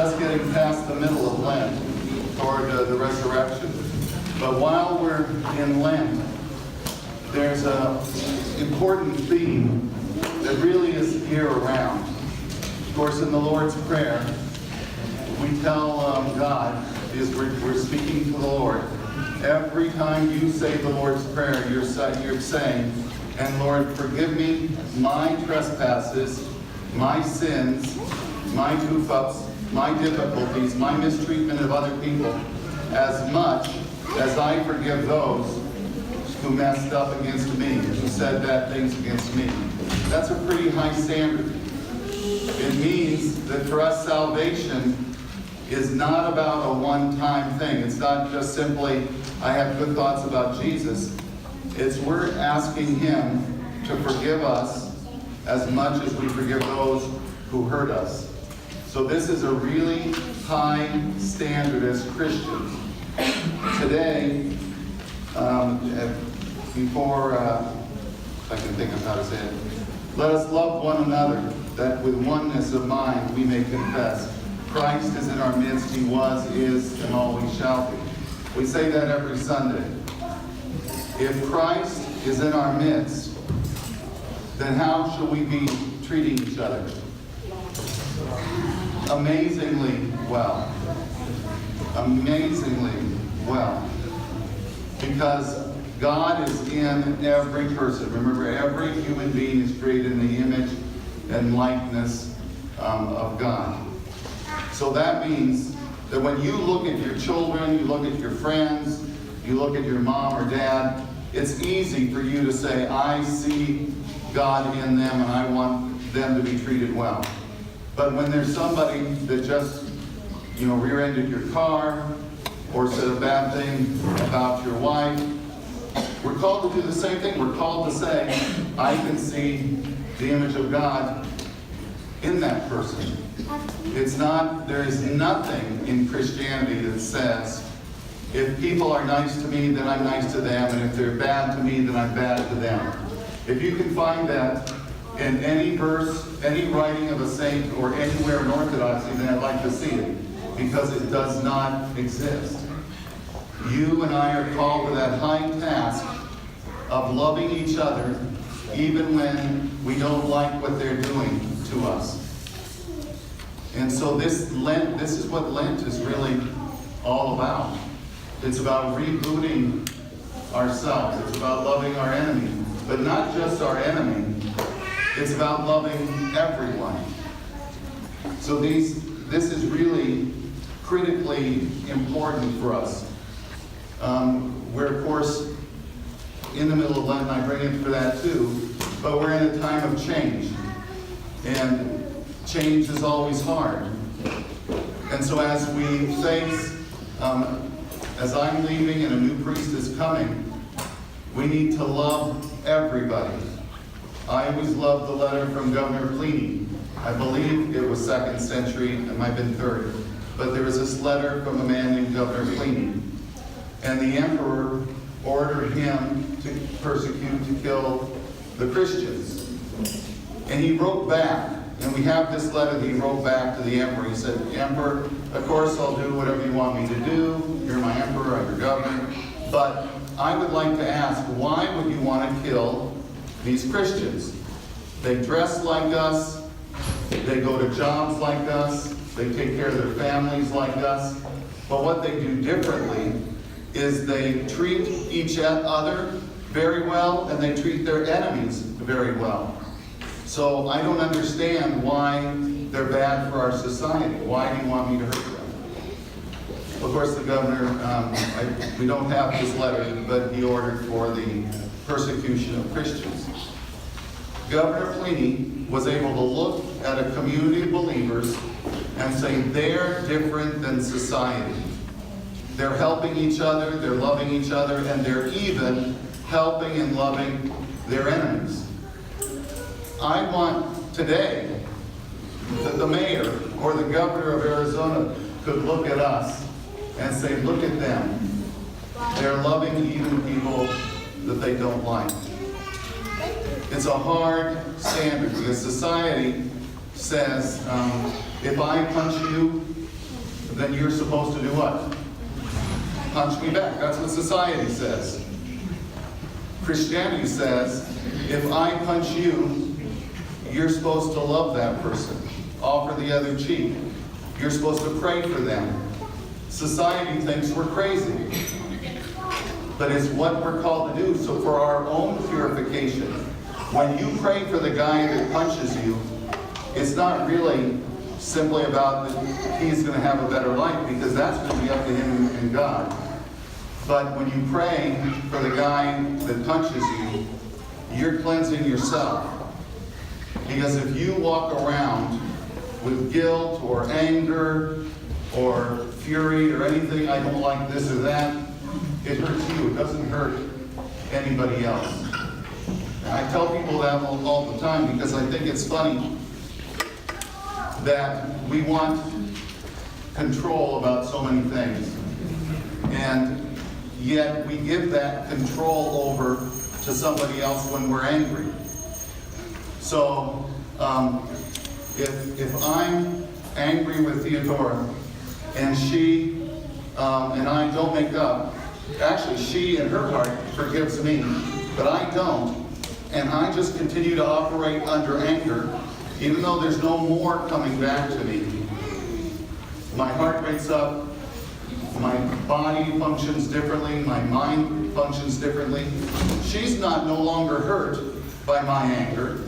just getting past the middle of Lent toward the resurrection. But while we're in Lent, there's an important theme that really is year-round. Of course, in the Lord's Prayer, we tell God, we're speaking to the Lord. Every time you say the Lord's Prayer, you're saying, "And Lord, forgive me my trespasses, my sins, my goof-ups, my difficulties, my mistreatment of other people, as much as I forgive those who messed up against me, who said bad things against me." That's a pretty high standard. It means that for us, salvation is not about a one-time thing. It's not just simply, I have good thoughts about Jesus. It's we're asking Him to forgive us as much as we forgive those who hurt us. So this is a really high standard as Christians. Today, before I can think of how to say it, let us love one another, that with oneness of mind we may confess, Christ is in our midst, He was, is, and always shall be. We say that every Sunday. If Christ is in our midst, then how shall we be treating each other? Amazingly well. Amazingly well. Because God is in every person. Remember, every human being is created in the image and likeness of God. So that means that when you look at your children, you look at your friends, you look at your mom or dad, it's easy for you to say, I see God in them and I want them to be treated well. But when there's somebody that just, rear-ended your car or said a bad thing about your wife, we're called to do the same thing. We're called to say, I can see the image of God in that person. There is nothing in Christianity that says, if people are nice to me, then I'm nice to them, and if they're bad to me, then I'm bad to them. If you can find that in any verse, any writing of a saint, or anywhere in Orthodoxy, then I'd like to see it, because it does not exist. You and I are called to that high task of loving each other, even when we don't like what they're doing to us. And so this is what Lent is really all about. It's about rebooting ourselves. It's about loving our enemy. But not just our enemy. It's about loving everyone. So this is really critically important for us. We're, of course, in the middle of Lent, and I bring it for that too, but we're in a time of change. And change is always hard. And so as we face, as I'm leaving and a new priest is coming, we need to love everybody. I always loved the letter from Governor Pliny. I believe it was 2nd century, it might have been 3rd. But there was this letter from a man named Governor Pliny. And the emperor ordered him to persecute, to kill the Christians. And he wrote back. And we have this letter that he wrote back to the emperor. He said, Emperor, of course I'll do whatever you want me to do. You're my emperor, I'm your governor. But I would like to ask, why would you want to kill these Christians? They dress like us. They go to jobs like us. They take care of their families like us. But what they do differently is they treat each other very well, and they treat their enemies very well. So I don't understand why they're bad for our society. Why do you want me to hurt them? Of course, the governor, we don't have his letter, but he ordered for the persecution of Christians. Governor Pliny was able to look at a community of believers and say they're different than society. They're helping each other, they're loving each other, and they're even helping and loving their enemies. I want today that the mayor or the governor of Arizona could look at us and say, look at them. They're loving even people that they don't like. It's a hard standard because society says, if I punch you, then you're supposed to do what? Punch me back. That's what society says. Christianity says, if I punch you, you're supposed to love that person. Offer the other cheek. You're supposed to pray for them. Society thinks we're crazy. But it's what we're called to do. So for our own purification, when you pray for the guy that punches you, it's not really simply about that he's going to have a better life, because that's going to be up to him and God. But when you pray for the guy that punches you, you're cleansing yourself. Because if you walk around with guilt or anger or fury or anything, I don't like this or that, it hurts you. It doesn't hurt anybody else. And I tell people that all the time because I think it's funny that we want control about so many things. And yet we give that control over to somebody else when we're angry. So if I'm angry with Theodora and she and I don't make up, actually she in her heart forgives me, but I don't, and I just continue to operate under anger, even though there's no more coming back to me, my heart rates up, my body functions differently, my mind functions differently. She's no longer hurt by my anger,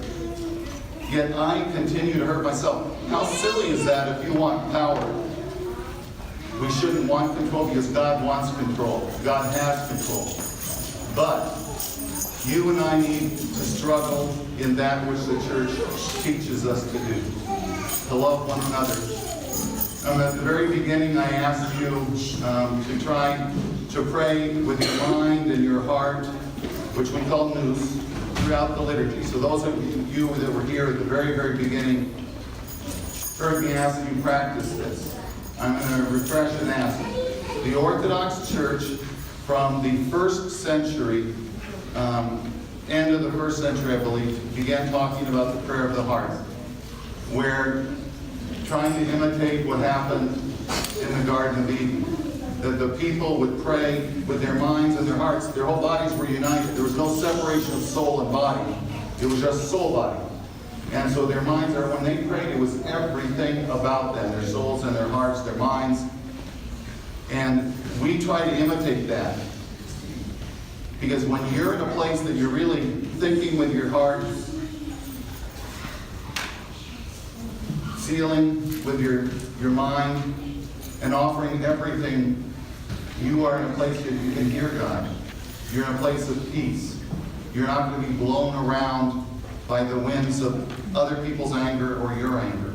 yet I continue to hurt myself. How silly is that if you want power? We shouldn't want control because God wants control. God has control. But you and I need to struggle in that which the church teaches us to do, to love one another. At the very beginning, I asked you to try to pray with your mind and your heart, which we call nous, throughout the liturgy. So those of you that were here at the very, very beginning heard me ask you practice this. I'm going to refresh and ask. The Orthodox Church from the first century, end of the first century, I believe, began talking about the prayer of the heart, where trying to imitate what happened in the Garden of Eden, that the people would pray with their minds and their hearts. Their whole bodies were united. There was no separation of soul and body. It was just soul body. And so their minds, when they prayed, it was everything about them, their souls and their hearts, their minds. And we try to imitate that. Because when you're in a place that you're really thinking with your heart, sealing with your mind, and offering everything, you are in a place that you can hear God. You're in a place of peace. You're not going to be blown around by the winds of other people's anger or your anger.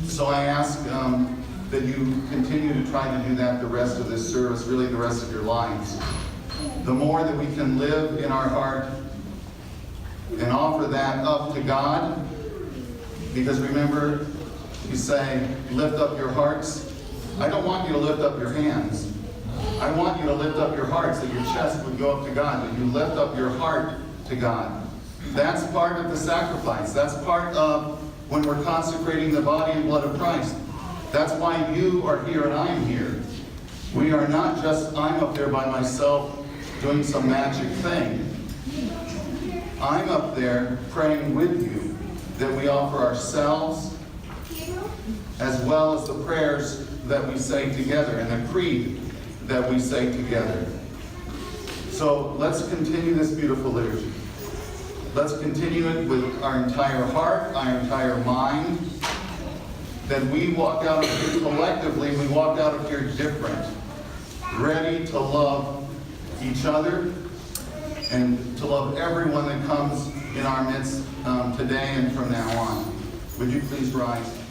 So I ask that you continue to try to do that the rest of this service, really the rest of your lives. The more that we can live in our heart and offer that up to God, because remember, you say, lift up your hearts. I don't want you to lift up your hands. I want you to lift up your hearts, that your chest would go up to God, that you lift up your heart to God. That's part of the sacrifice. That's part of when we're consecrating the body and blood of Christ. That's why you are here and I'm here. We are not just, I'm up there by myself doing some magic thing. I'm up there praying with you that we offer ourselves as well as the prayers that we say together and the creed that we say together. So let's continue this beautiful liturgy. Let's continue it with our entire heart, our entire mind. That we walk out of here collectively, we walk out of here different, ready to love each other and to love everyone that comes in our midst today and from now on. Would you please rise?